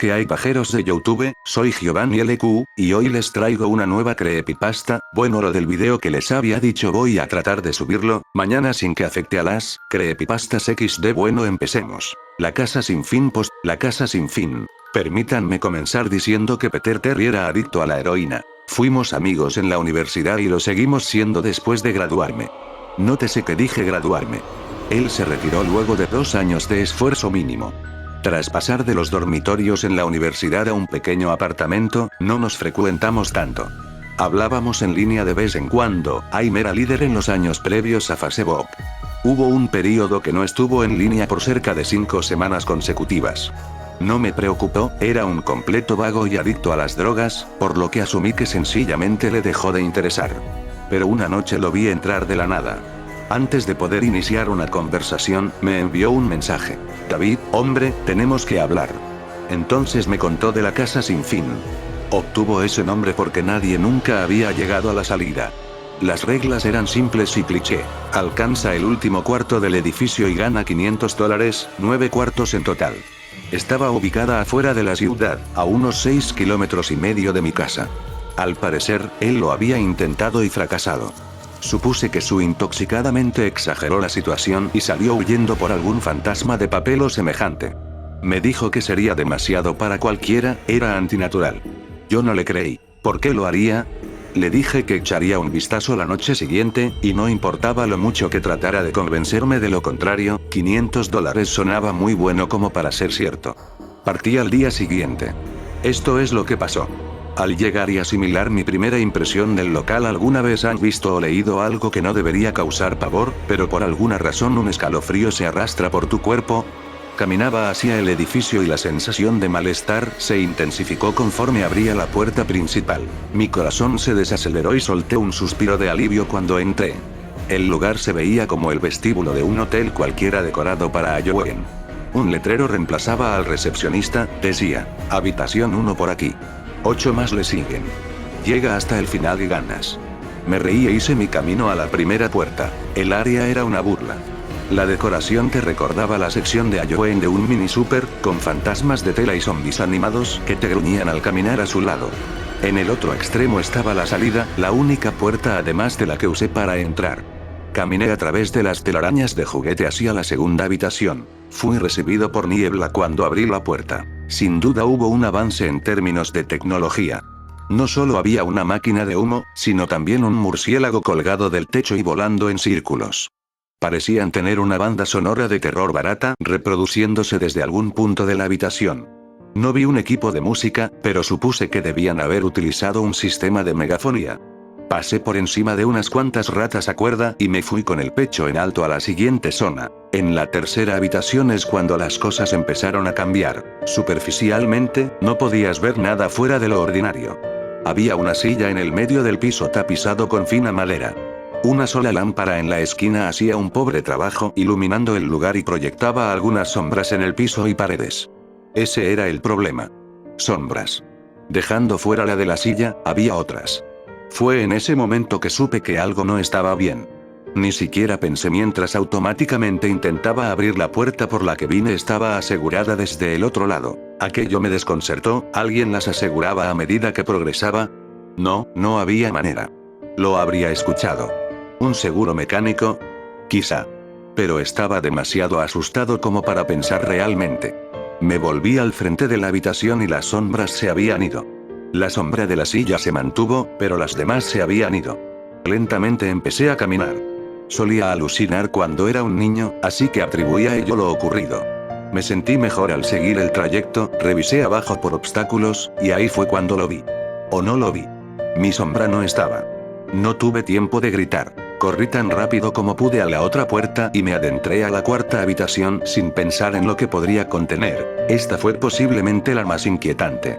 ¿Qué hay, pajeros de YouTube? Soy Giovanni LQ, y hoy les traigo una nueva creepypasta. Bueno, lo del video que les había dicho voy a tratar de subirlo mañana sin que afecte a las creepypastas XD. Bueno, empecemos. La casa sin fin la casa sin fin. Permítanme comenzar diciendo que Peter Terry era adicto a la heroína. Fuimos amigos en la universidad y lo seguimos siendo después de graduarme. Nótese que dije graduarme. Él se retiró luego de 2 años de esfuerzo mínimo. Tras pasar de los dormitorios en la universidad a un pequeño apartamento, no nos frecuentamos tanto. Hablábamos en línea de vez en cuando. Aim era líder en los años previos a Facebook. Hubo un periodo que no estuvo en línea por cerca de 5 semanas consecutivas. No me preocupó, era un completo vago y adicto a las drogas, por lo que asumí que sencillamente le dejó de interesar. Pero una noche lo vi entrar de la nada. Antes de poder iniciar una conversación, me envió un mensaje. David, hombre, tenemos que hablar. Entonces me contó de la casa sin fin. Obtuvo ese nombre porque nadie nunca había llegado a la salida. Las reglas eran simples y cliché. Alcanza el último cuarto del edificio y gana $500, 9 cuartos en total. Estaba ubicada afuera de la ciudad, a unos 6,5 kilómetros de mi casa. Al parecer, él lo había intentado y fracasado. Supuse que su intoxicadamente exageró la situación y salió huyendo por algún fantasma de papel o semejante. Me dijo que sería demasiado para cualquiera, era antinatural. Yo no le creí. ¿Por qué lo haría? Le dije que echaría un vistazo la noche siguiente, y no importaba lo mucho que tratara de convencerme de lo contrario, $500 sonaba muy bueno como para ser cierto. Partí al día siguiente. Esto es lo que pasó. Al llegar y asimilar mi primera impresión del local, ¿alguna vez han visto o leído algo que no debería causar pavor, pero por alguna razón un escalofrío se arrastra por tu cuerpo? Caminaba hacia el edificio y la sensación de malestar se intensificó conforme abría la puerta principal. Mi corazón se desaceleró y solté un suspiro de alivio cuando entré. El lugar se veía como el vestíbulo de un hotel cualquiera decorado para Halloween. Un letrero reemplazaba al recepcionista, decía, habitación 1 por aquí. 8 más le siguen. Llega hasta el final y ganas. Me reí e hice mi camino a la primera puerta. El área era una burla. La decoración te recordaba la sección de Halloween de un mini super, con fantasmas de tela y zombies animados que te gruñían al caminar a su lado. En el otro extremo estaba la salida, la única puerta además de la que usé para entrar. Caminé a través de las telarañas de juguete hacia la segunda habitación. Fui recibido por niebla cuando abrí la puerta. Sin duda hubo un avance en términos de tecnología. No solo había una máquina de humo, sino también un murciélago colgado del techo y volando en círculos. Parecían tener una banda sonora de terror barata reproduciéndose desde algún punto de la habitación. No vi un equipo de música, pero supuse que debían haber utilizado un sistema de megafonía. Pasé por encima de unas cuantas ratas a cuerda y me fui con el pecho en alto a la siguiente zona. En la tercera habitación es cuando las cosas empezaron a cambiar. Superficialmente, no podías ver nada fuera de lo ordinario. Había una silla en el medio del piso tapizado con fina madera. Una sola lámpara en la esquina hacía un pobre trabajo iluminando el lugar y proyectaba algunas sombras en el piso y paredes. Ese era el problema. Sombras. Dejando fuera la de la silla, había otras. Fue en ese momento que supe que algo no estaba bien. Ni siquiera pensé mientras automáticamente intentaba abrir la puerta por la que vine, estaba asegurada desde el otro lado. Aquello me desconcertó, ¿alguien las aseguraba a medida que progresaba? No había manera. Lo habría escuchado. ¿Un seguro mecánico? Quizá. Pero estaba demasiado asustado como para pensar realmente. Me volví al frente de la habitación y las sombras se habían ido. La sombra de la silla se mantuvo, pero las demás se habían ido. Lentamente empecé a caminar. Solía alucinar cuando era un niño, así que atribuí a ello lo ocurrido. Me sentí mejor al seguir el trayecto, revisé abajo por obstáculos, y ahí fue cuando lo vi. ¿O no lo vi? Mi sombra no estaba. No tuve tiempo de gritar. Corrí tan rápido como pude a la otra puerta y me adentré a la cuarta habitación sin pensar en lo que podría contener. Esta fue posiblemente la más inquietante.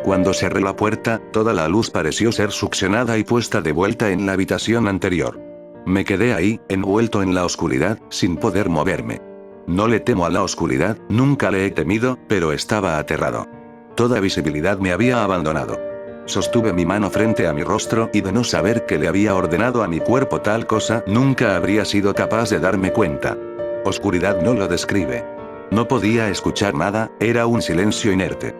Cuando cerré la puerta, toda la luz pareció ser succionada y puesta de vuelta en la habitación anterior. Me quedé ahí, envuelto en la oscuridad, sin poder moverme. No le temo a la oscuridad, nunca le he temido, pero estaba aterrado. Toda visibilidad me había abandonado. Sostuve mi mano frente a mi rostro y de no saber que le había ordenado a mi cuerpo tal cosa, nunca habría sido capaz de darme cuenta. Oscuridad no lo describe. No podía escuchar nada, era un silencio inerte.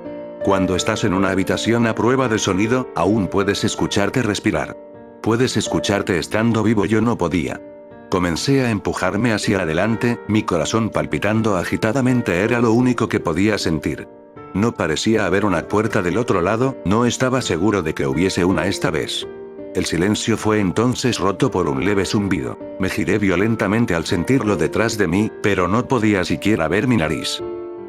Cuando estás en una habitación a prueba de sonido, aún puedes escucharte respirar. Puedes escucharte estando vivo. Yo no podía. Comencé a empujarme hacia adelante, mi corazón palpitando agitadamente era lo único que podía sentir. No parecía haber una puerta del otro lado, no estaba seguro de que hubiese una esta vez. El silencio fue entonces roto por un leve zumbido. Me giré violentamente al sentirlo detrás de mí, pero no podía siquiera ver mi nariz.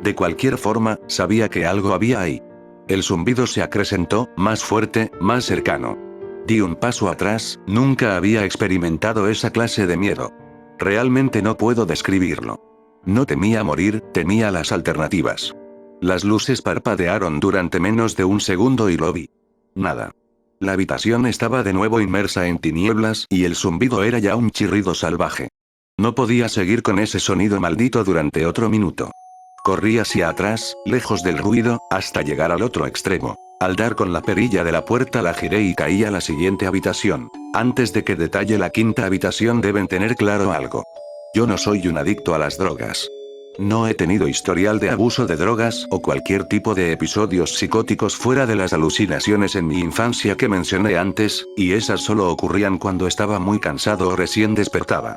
De cualquier forma, sabía que algo había ahí. El zumbido se acrecentó, más fuerte, más cercano. Di un paso atrás, nunca había experimentado esa clase de miedo. Realmente no puedo describirlo. No temía morir, temía las alternativas. Las luces parpadearon durante menos de un segundo y lo vi. Nada. La habitación estaba de nuevo inmersa en tinieblas y el zumbido era ya un chirrido salvaje. No podía seguir con ese sonido maldito durante otro minuto. Corrí hacia atrás, lejos del ruido, hasta llegar al otro extremo. Al dar con la perilla de la puerta la giré y caí a la siguiente habitación. Antes de que detalle la quinta habitación deben tener claro algo. Yo no soy un adicto a las drogas. No he tenido historial de abuso de drogas o cualquier tipo de episodios psicóticos fuera de las alucinaciones en mi infancia que mencioné antes, y esas solo ocurrían cuando estaba muy cansado o recién despertaba.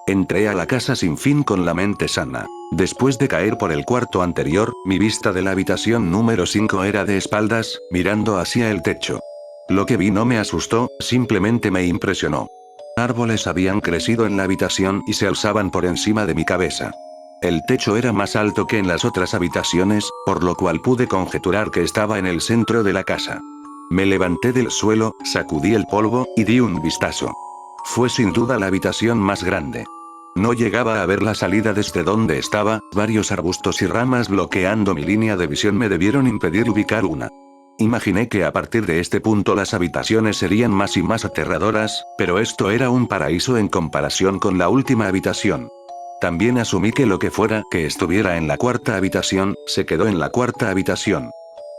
Entré a la casa sin fin con la mente sana. Después de caer por el cuarto anterior, mi vista de la habitación número 5 era de espaldas, mirando hacia el techo. Lo que vi no me asustó, simplemente me impresionó. Árboles habían crecido en la habitación y se alzaban por encima de mi cabeza. El techo era más alto que en las otras habitaciones, por lo cual pude conjeturar que estaba en el centro de la casa. Me levanté del suelo, sacudí el polvo, y di un vistazo. Fue sin duda la habitación más grande. No llegaba a ver la salida desde donde estaba, varios arbustos y ramas bloqueando mi línea de visión me debieron impedir ubicar una. Imaginé que a partir de este punto las habitaciones serían más y más aterradoras, pero esto era un paraíso en comparación con la última habitación. También asumí que lo que fuera que estuviera en la cuarta habitación, se quedó en la cuarta habitación.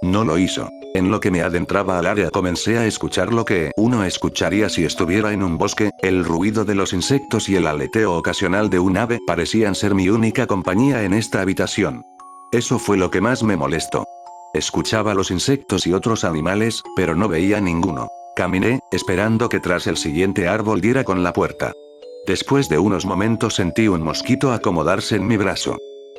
No lo hizo. En lo que me adentraba al área comencé a escuchar lo que uno escucharía si estuviera en un bosque, el ruido de los insectos y el aleteo ocasional de un ave parecían ser mi única compañía en esta habitación. Eso fue lo que más me molestó. Escuchaba los insectos y otros animales, pero no veía ninguno. Caminé, esperando que tras el siguiente árbol diera con la puerta. Después de unos momentos sentí un mosquito acomodarse en mi brazo.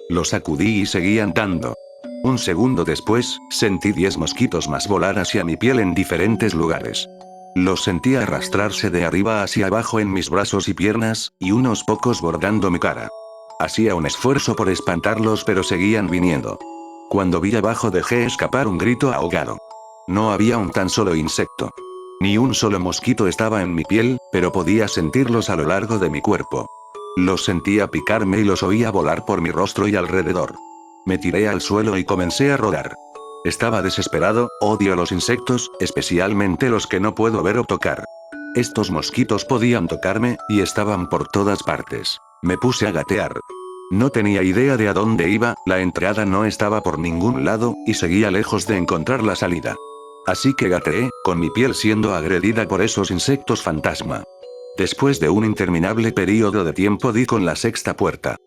Lo sacudí y seguí andando. Un segundo después, sentí 10 mosquitos más volar hacia mi piel en diferentes lugares. Los sentí arrastrarse de arriba hacia abajo en mis brazos y piernas, y unos pocos bordando mi cara. Hacía un esfuerzo por espantarlos pero seguían viniendo. Cuando vi abajo dejé escapar un grito ahogado. No había un tan solo insecto. Ni un solo mosquito estaba en mi piel, pero podía sentirlos a lo largo de mi cuerpo. Los sentía picarme y los oía volar por mi rostro y alrededor. Me tiré al suelo y comencé a rodar. Estaba desesperado, odio los insectos, especialmente los que no puedo ver o tocar. Estos mosquitos podían tocarme, y estaban por todas partes. Me puse a gatear. No tenía idea de a dónde iba, la entrada no estaba por ningún lado, y seguía lejos de encontrar la salida. Así que gateé, con mi piel siendo agredida por esos insectos fantasma. Después de un interminable periodo de tiempo di con la sexta puerta.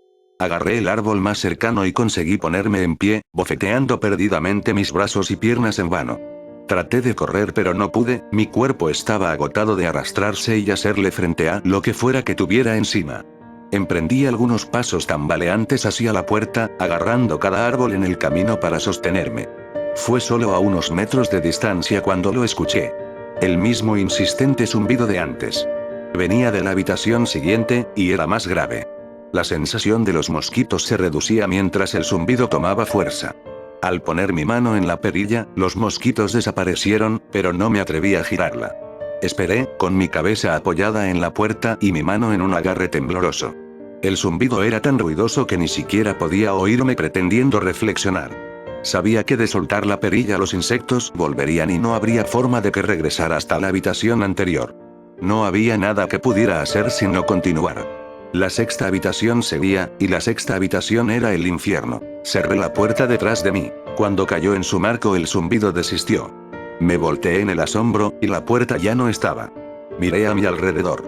Agarré el árbol más cercano y conseguí ponerme en pie, bofeteando perdidamente mis brazos y piernas en vano. Traté de correr pero no pude, mi cuerpo estaba agotado de arrastrarse y hacerle frente a lo que fuera que tuviera encima. Emprendí algunos pasos tambaleantes hacia la puerta, agarrando cada árbol en el camino para sostenerme. Fue solo a unos metros de distancia cuando lo escuché. El mismo insistente zumbido de antes. Venía de la habitación siguiente, y era más grave. La sensación de los mosquitos se reducía mientras el zumbido tomaba fuerza. Al poner mi mano en la perilla, los mosquitos desaparecieron, pero no me atreví a girarla. Esperé, con mi cabeza apoyada en la puerta y mi mano en un agarre tembloroso. El zumbido era tan ruidoso que ni siquiera podía oírme pretendiendo reflexionar. Sabía que de soltar la perilla los insectos volverían y no habría forma de que regresara hasta la habitación anterior. No había nada que pudiera hacer sino continuar. La sexta habitación seguía, y la sexta habitación era el infierno. Cerré la puerta detrás de mí. Cuando cayó en su marco el zumbido desistió. Me volteé en el asombro, y la puerta ya no estaba. Miré a mi alrededor.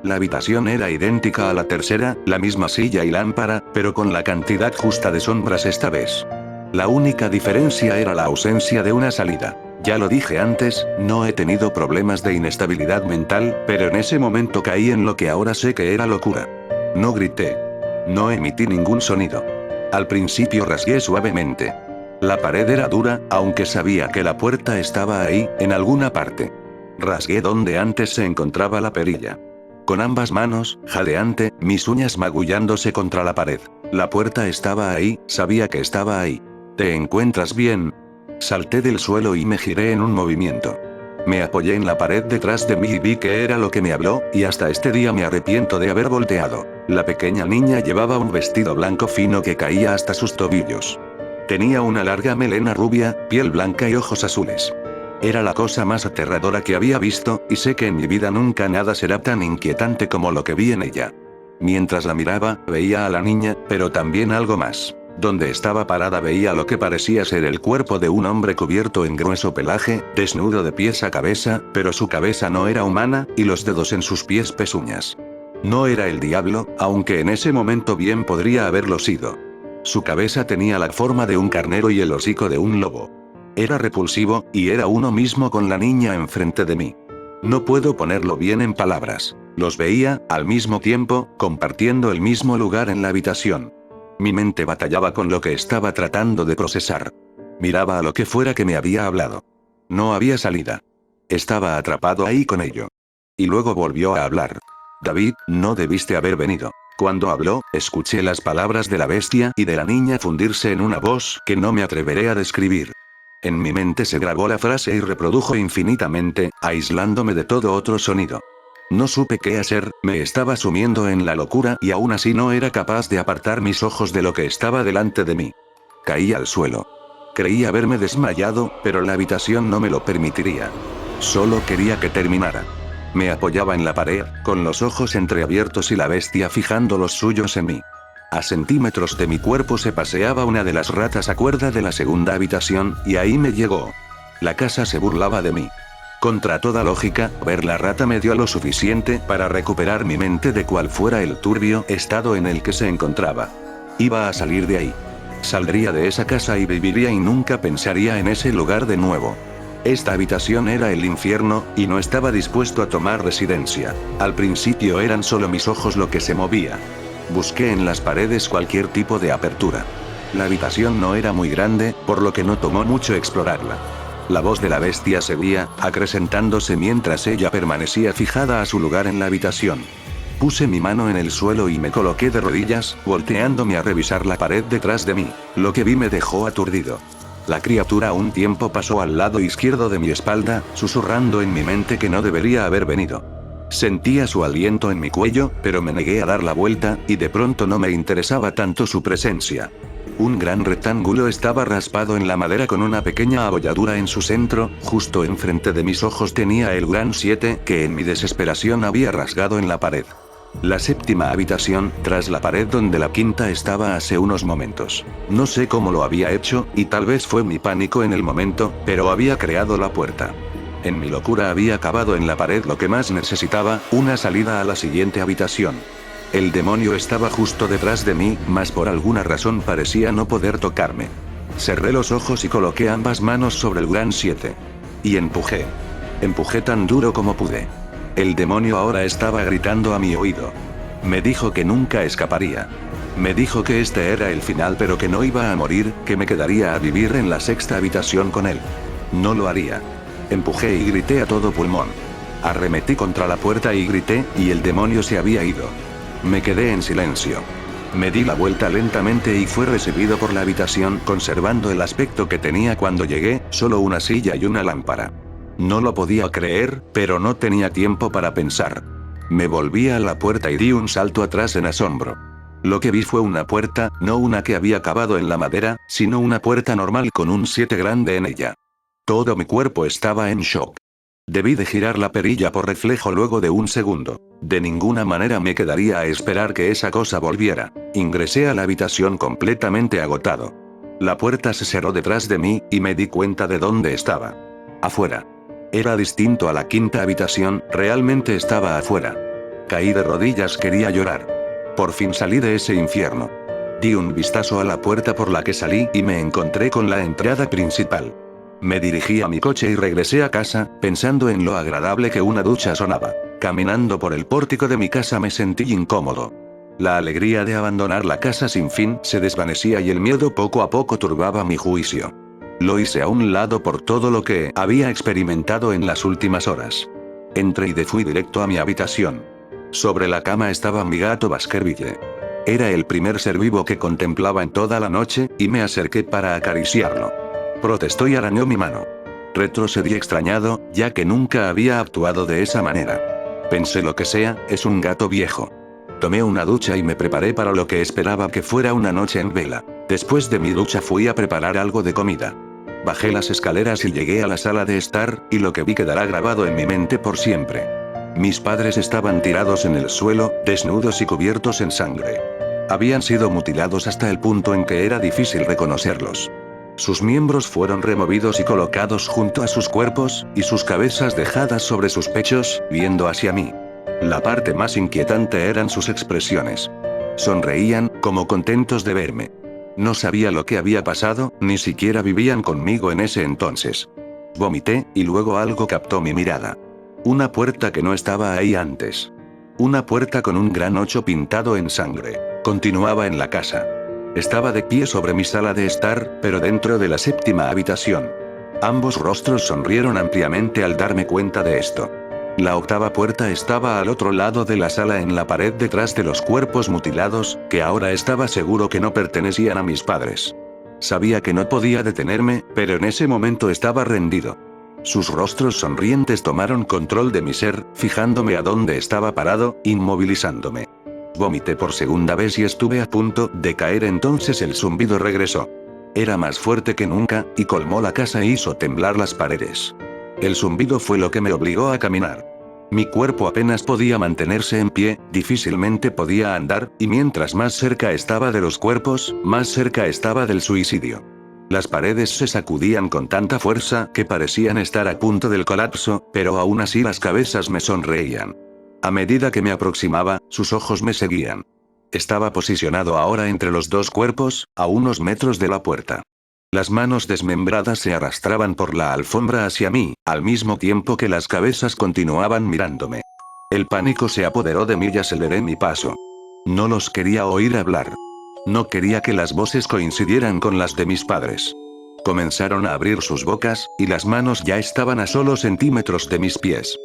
La habitación era idéntica a la tercera, la misma silla y lámpara, pero con la cantidad justa de sombras esta vez. La única diferencia era la ausencia de una salida. Ya lo dije antes, no he tenido problemas de inestabilidad mental, pero en ese momento caí en lo que ahora sé que era locura. No grité. No emití ningún sonido. Al principio rasgué suavemente. La pared era dura, aunque sabía que la puerta estaba ahí, en alguna parte. Rasgué donde antes se encontraba la perilla. Con ambas manos, jadeante, mis uñas magullándose contra la pared. La puerta estaba ahí, sabía que estaba ahí. ¿Te encuentras bien? Salté del suelo y me giré en un movimiento. Me apoyé en la pared detrás de mí y vi que era lo que me habló, y hasta este día me arrepiento de haber volteado. La pequeña niña llevaba un vestido blanco fino que caía hasta sus tobillos. Tenía una larga melena rubia, piel blanca y ojos azules. Era la cosa más aterradora que había visto, y sé que en mi vida nunca nada será tan inquietante como lo que vi en ella. Mientras la miraba, veía a la niña, pero también algo más. Donde estaba parada veía lo que parecía ser el cuerpo de un hombre cubierto en grueso pelaje, desnudo de pies a cabeza, pero su cabeza no era humana, y los dedos en sus pies pezuñas. No era el diablo, aunque en ese momento bien podría haberlo sido. Su cabeza tenía la forma de un carnero y el hocico de un lobo. Era repulsivo, y era uno mismo con la niña enfrente de mí. No puedo ponerlo bien en palabras. Los veía, al mismo tiempo, compartiendo el mismo lugar en la habitación. Mi mente batallaba con lo que estaba tratando de procesar. Miraba a lo que fuera que me había hablado. No había salida. Estaba atrapado ahí con ello. Y luego volvió a hablar. David, no debiste haber venido. Cuando habló, escuché las palabras de la bestia y de la niña fundirse en una voz que no me atreveré a describir. En mi mente se grabó la frase y reprodujo infinitamente, aislándome de todo otro sonido. No supe qué hacer, me estaba sumiendo en la locura y aún así no era capaz de apartar mis ojos de lo que estaba delante de mí. Caí al suelo. Creí haberme desmayado, pero la habitación no me lo permitiría. Solo quería que terminara. Me apoyaba en la pared, con los ojos entreabiertos y la bestia fijando los suyos en mí. A centímetros de mi cuerpo se paseaba una de las ratas a cuerda de la segunda habitación, y ahí me llegó. La casa se burlaba de mí. Contra toda lógica, ver la rata me dio lo suficiente para recuperar mi mente de cual fuera el turbio estado en el que se encontraba. Iba a salir de ahí. Saldría de esa casa y viviría y nunca pensaría en ese lugar de nuevo. Esta habitación era el infierno, y no estaba dispuesto a tomar residencia. Al principio eran solo mis ojos lo que se movía. Busqué en las paredes cualquier tipo de apertura. La habitación no era muy grande, por lo que no tomó mucho explorarla. La voz de la bestia seguía, acrecentándose mientras ella permanecía fijada a su lugar en la habitación. Puse mi mano en el suelo y me coloqué de rodillas, volteándome a revisar la pared detrás de mí. Lo que vi me dejó aturdido. La criatura un tiempo pasó al lado izquierdo de mi espalda, susurrando en mi mente que no debería haber venido. Sentía su aliento en mi cuello, pero me negué a dar la vuelta, y de pronto no me interesaba tanto su presencia. Un gran rectángulo estaba raspado en la madera con una pequeña abolladura en su centro, justo enfrente de mis ojos tenía el gran 7 que en mi desesperación había rasgado en la pared. La séptima habitación, tras la pared donde la quinta estaba hace unos momentos. No sé cómo lo había hecho, y tal vez fue mi pánico en el momento, pero había creado la puerta. En mi locura había cavado en la pared lo que más necesitaba, una salida a la siguiente habitación. El demonio estaba justo detrás de mí, mas por alguna razón parecía no poder tocarme. Cerré los ojos y coloqué ambas manos sobre el gran 7. Y empujé. Empujé tan duro como pude. El demonio ahora estaba gritando a mi oído. Me dijo que nunca escaparía. Me dijo que este era el final, pero que no iba a morir, que me quedaría a vivir en la sexta habitación con él. No lo haría. Empujé y grité a todo pulmón. Arremetí contra la puerta y grité, y el demonio se había ido. Me quedé en silencio. Me di la vuelta lentamente y fui recibido por la habitación, conservando el aspecto que tenía cuando llegué, solo una silla y una lámpara. No lo podía creer, pero no tenía tiempo para pensar. Me volví a la puerta y di un salto atrás en asombro. Lo que vi fue una puerta, no una que había cavado en la madera, sino una puerta normal con un 7 grande en ella. Todo mi cuerpo estaba en shock. Debí de girar la perilla por reflejo luego de un segundo. De ninguna manera me quedaría a esperar que esa cosa volviera. Ingresé a la habitación completamente agotado. La puerta se cerró detrás de mí, y me di cuenta de dónde estaba. Afuera. Era distinto a la quinta habitación, realmente estaba afuera. Caí de rodillas, quería llorar. Por fin salí de ese infierno. Di un vistazo a la puerta por la que salí y me encontré con la entrada principal. Me dirigí a mi coche y regresé a casa, pensando en lo agradable que una ducha sonaba. Caminando por el pórtico de mi casa me sentí incómodo. La alegría de abandonar la casa sin fin se desvanecía y el miedo poco a poco turbaba mi juicio. Lo hice a un lado por todo lo que había experimentado en las últimas horas. Entré y fui directo a mi habitación. Sobre la cama estaba mi gato Baskerville. Era el primer ser vivo que contemplaba en toda la noche, y me acerqué para acariciarlo. Protestó y arañó mi mano. Retrocedí extrañado, ya que nunca había actuado de esa manera. Pensé lo que sea, es un gato viejo. Tomé una ducha y me preparé para lo que esperaba que fuera una noche en vela. Después de mi ducha fui a preparar algo de comida. Bajé las escaleras y llegué a la sala de estar, y lo que vi quedará grabado en mi mente por siempre. Mis padres estaban tirados en el suelo, desnudos y cubiertos en sangre. Habían sido mutilados hasta el punto en que era difícil reconocerlos. Sus miembros fueron removidos y colocados junto a sus cuerpos, y sus cabezas dejadas sobre sus pechos, viendo hacia mí. La parte más inquietante eran sus expresiones. Sonreían, como contentos de verme. No sabía lo que había pasado, ni siquiera vivían conmigo en ese entonces. Vomité, y luego algo captó mi mirada. Una puerta que no estaba ahí antes. Una puerta con un gran 8 pintado en sangre. Continuaba en la casa. Estaba de pie sobre mi sala de estar, pero dentro de la 7ª habitación. Ambos rostros sonrieron ampliamente al darme cuenta de esto. La 8ª puerta estaba al otro lado de la sala, en la pared detrás de los cuerpos mutilados, que ahora estaba seguro que no pertenecían a mis padres. Sabía que no podía detenerme, pero en ese momento estaba rendido. Sus rostros sonrientes tomaron control de mi ser, fijándome a donde estaba parado, inmovilizándome. Vomité por segunda vez y estuve a punto de caer. Entonces el zumbido regresó. Era más fuerte que nunca, y colmó la casa e hizo temblar las paredes. El zumbido fue lo que me obligó a caminar. Mi cuerpo apenas podía mantenerse en pie, difícilmente podía andar, y mientras más cerca estaba de los cuerpos, más cerca estaba del suicidio. Las paredes se sacudían con tanta fuerza que parecían estar a punto del colapso, pero aún así las cabezas me sonreían. A medida que me aproximaba, sus ojos me seguían. Estaba posicionado ahora entre los dos cuerpos, a unos metros de la puerta. Las manos desmembradas se arrastraban por la alfombra hacia mí, al mismo tiempo que las cabezas continuaban mirándome. El pánico se apoderó de mí y aceleré mi paso. No los quería oír hablar. No quería que las voces coincidieran con las de mis padres. Comenzaron a abrir sus bocas, y las manos ya estaban a solo centímetros de mis pies.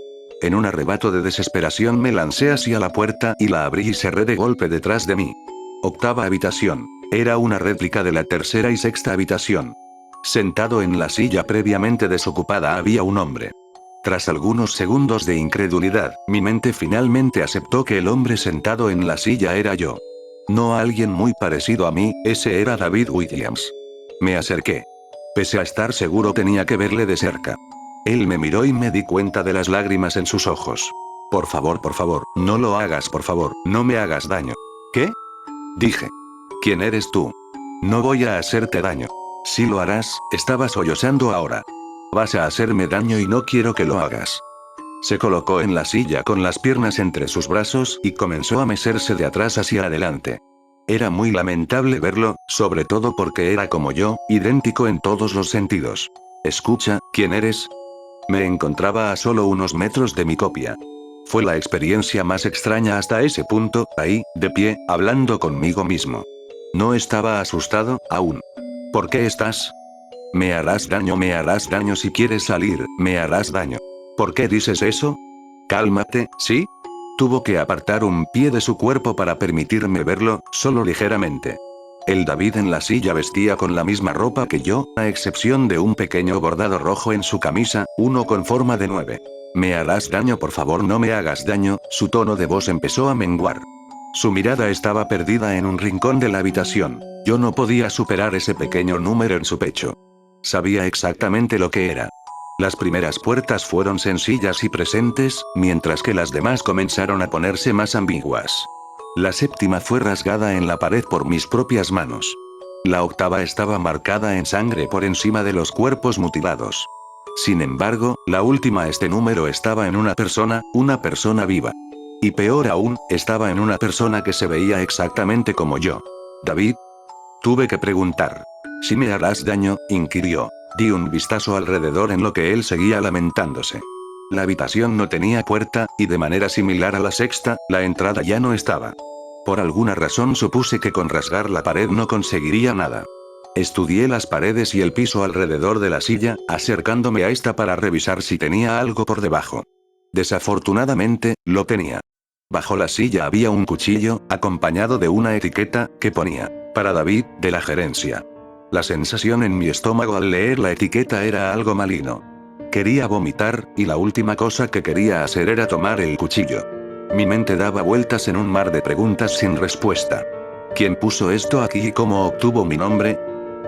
En un arrebato de desesperación me lancé hacia la puerta y la abrí y cerré de golpe detrás de mí. 8ª habitación. Era una réplica de la 3ª y 6ª habitación. Sentado en la silla previamente desocupada había un hombre. Tras algunos segundos de incredulidad, mi mente finalmente aceptó que el hombre sentado en la silla era yo. No alguien muy parecido a mí, ese era David Williams. Me acerqué. Pese a estar seguro tenía que verle de cerca. Él me miró y me di cuenta de las lágrimas en sus ojos. Por favor, no lo hagas, por favor, no me hagas daño. ¿Qué? Dije. ¿Quién eres tú? No voy a hacerte daño. Si lo harás, estaba sollozando ahora. Vas a hacerme daño y no quiero que lo hagas. Se colocó en la silla con las piernas entre sus brazos y comenzó a mecerse de atrás hacia adelante. Era muy lamentable verlo, sobre todo porque era como yo, idéntico en todos los sentidos. Escucha, ¿quién eres? Me encontraba a solo unos metros de mi copia. Fue la experiencia más extraña hasta ese punto, ahí, de pie, hablando conmigo mismo. No estaba asustado, aún. ¿Por qué estás? Me harás daño si quieres salir, me harás daño. ¿Por qué dices eso? Cálmate, ¿sí? Tuvo que apartar un pie de su cuerpo para permitirme verlo, solo ligeramente. El David en la silla vestía con la misma ropa que yo, a excepción de un pequeño bordado rojo en su camisa, uno con forma de 9. Me harás daño, por favor, no me hagas daño. Su tono de voz empezó a menguar. Su mirada estaba perdida en un rincón de la habitación. Yo no podía superar ese pequeño número en su pecho. Sabía exactamente lo que era. Las primeras puertas fueron sencillas y presentes, mientras que las demás comenzaron a ponerse más ambiguas. La 7ª fue rasgada en la pared por mis propias manos. La 8ª estaba marcada en sangre por encima de los cuerpos mutilados. Sin embargo, la última, este número estaba en una persona viva. Y peor aún, estaba en una persona que se veía exactamente como yo. David, Tuve que preguntar. ¿Si me harás daño?, inquirió. Di un vistazo alrededor en lo que él seguía lamentándose. La habitación no tenía puerta, y de manera similar a la sexta, la entrada ya no estaba. Por alguna razón supuse que con rasgar la pared no conseguiría nada. Estudié las paredes y el piso alrededor de la silla, acercándome a esta para revisar si tenía algo por debajo. Desafortunadamente, lo tenía. Bajo la silla había un cuchillo, acompañado de una etiqueta, que ponía, para David, de la gerencia. La sensación en mi estómago al leer la etiqueta era algo maligno. Quería vomitar, y la última cosa que quería hacer era tomar el cuchillo. Mi mente daba vueltas en un mar de preguntas sin respuesta. ¿Quién puso esto aquí y cómo obtuvo mi nombre?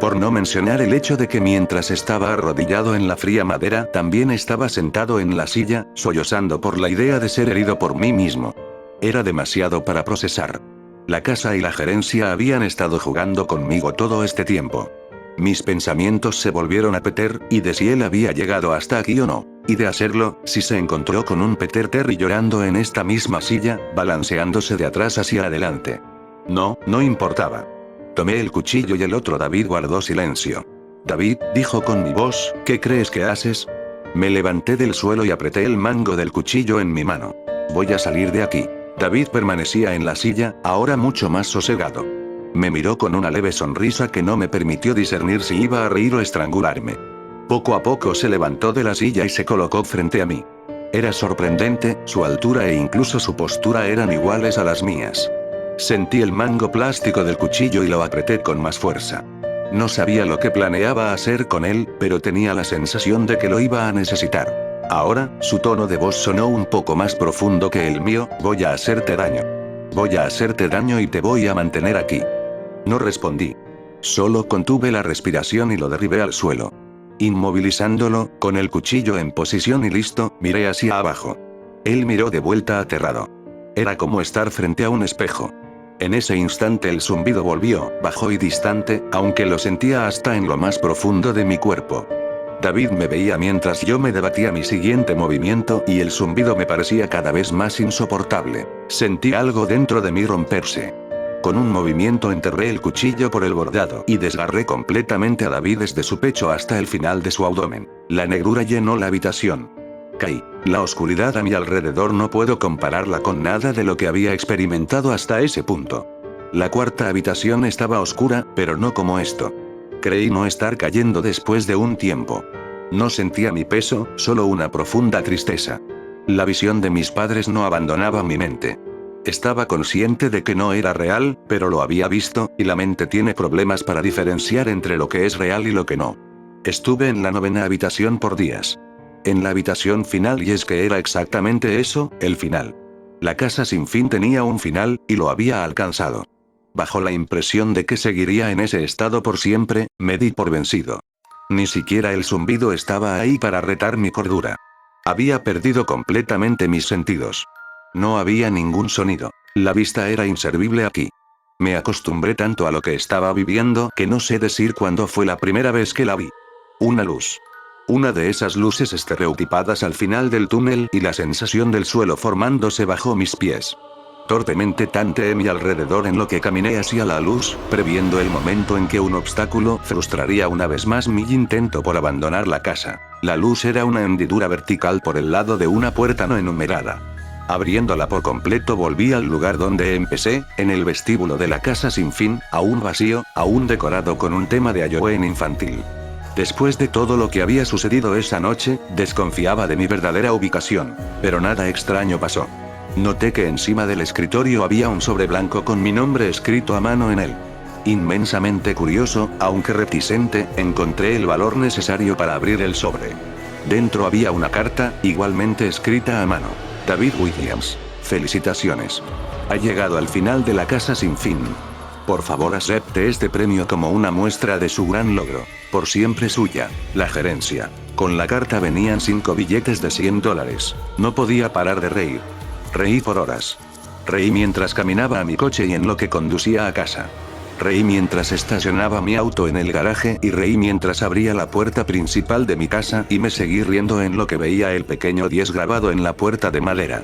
Por no mencionar el hecho de que mientras estaba arrodillado en la fría madera, también estaba sentado en la silla, sollozando por la idea de ser herido por mí mismo. Era demasiado para procesar. La casa y la gerencia habían estado jugando conmigo todo este tiempo. Mis pensamientos se volvieron a Peter, y de si él había llegado hasta aquí o no. Y de hacerlo, si se encontró con un Peter Terry llorando en esta misma silla, balanceándose de atrás hacia adelante. No importaba. Tomé el cuchillo y el otro David guardó silencio. David, dijo con mi voz, ¿qué crees que haces? Me levanté del suelo y apreté el mango del cuchillo en mi mano. Voy a salir de aquí. David permanecía en la silla, ahora mucho más sosegado. Me miró con una leve sonrisa que no me permitió discernir si iba a reír o estrangularme. Poco a poco se levantó de la silla y se colocó frente a mí. Era sorprendente, su altura e incluso su postura eran iguales a las mías. Sentí el mango plástico del cuchillo y lo apreté con más fuerza. No sabía lo que planeaba hacer con él, pero tenía la sensación de que lo iba a necesitar. Ahora, su tono de voz sonó un poco más profundo que el mío, voy a hacerte daño. Voy a hacerte daño y te voy a mantener aquí. No respondí. Solo contuve la respiración y lo derribé al suelo. Inmovilizándolo, con el cuchillo en posición y listo, miré hacia abajo. Él miró de vuelta aterrado. Era como estar frente a un espejo. En ese instante el zumbido volvió, bajo y distante, aunque lo sentía hasta en lo más profundo de mi cuerpo. David me veía mientras yo me debatía mi siguiente movimiento y el zumbido me parecía cada vez más insoportable. Sentí algo dentro de mí romperse. Con un movimiento enterré el cuchillo por el bordado y desgarré completamente a David desde su pecho hasta el final de su abdomen. La negrura llenó la habitación. Caí. La oscuridad a mi alrededor no puedo compararla con nada de lo que había experimentado hasta ese punto. La cuarta habitación estaba oscura, pero no como esto. Creí no estar cayendo después de un tiempo. No sentía mi peso, solo una profunda tristeza. La visión de mis padres no abandonaba mi mente. Estaba consciente de que no era real, pero lo había visto, y la mente tiene problemas para diferenciar entre lo que es real y lo que no. Estuve en la 9ª habitación por días. En la habitación final, y es que era exactamente eso, el final. La casa sin fin tenía un final, y lo había alcanzado. Bajo la impresión de que seguiría en ese estado por siempre, me di por vencido. Ni siquiera el zumbido estaba ahí para retar mi cordura. Había perdido completamente mis sentidos. No había ningún sonido. La vista era inservible aquí. Me acostumbré tanto a lo que estaba viviendo que no sé decir cuándo fue la primera vez que la vi. Una luz. Una de esas luces estereotipadas al final del túnel y la sensación del suelo formándose bajo mis pies. Torpemente tanteé mi alrededor en lo que caminé hacia la luz, previendo el momento en que un obstáculo frustraría una vez más mi intento por abandonar la casa. La luz era una hendidura vertical por el lado de una puerta no enumerada. Abriéndola por completo volví al lugar donde empecé, en el vestíbulo de la casa sin fin, aún vacío, aún decorado con un tema de Halloween infantil. Después de todo lo que había sucedido esa noche, desconfiaba de mi verdadera ubicación, pero nada extraño pasó. Noté que encima del escritorio había un sobre blanco con mi nombre escrito a mano en él. Inmensamente curioso, aunque reticente, encontré el valor necesario para abrir el sobre. Dentro había una carta, igualmente escrita a mano. David Williams. Felicitaciones. Ha llegado al final de la casa sin fin. Por favor acepte este premio como una muestra de su gran logro. Por siempre suya, la gerencia. Con la carta venían 5 billetes de $100. No podía parar de reír. Reí por horas. Reí mientras caminaba a mi coche y en lo que conducía a casa. Reí mientras estacionaba mi auto en el garaje y reí mientras abría la puerta principal de mi casa y me seguí riendo en lo que veía el pequeño 10 grabado en la puerta de madera.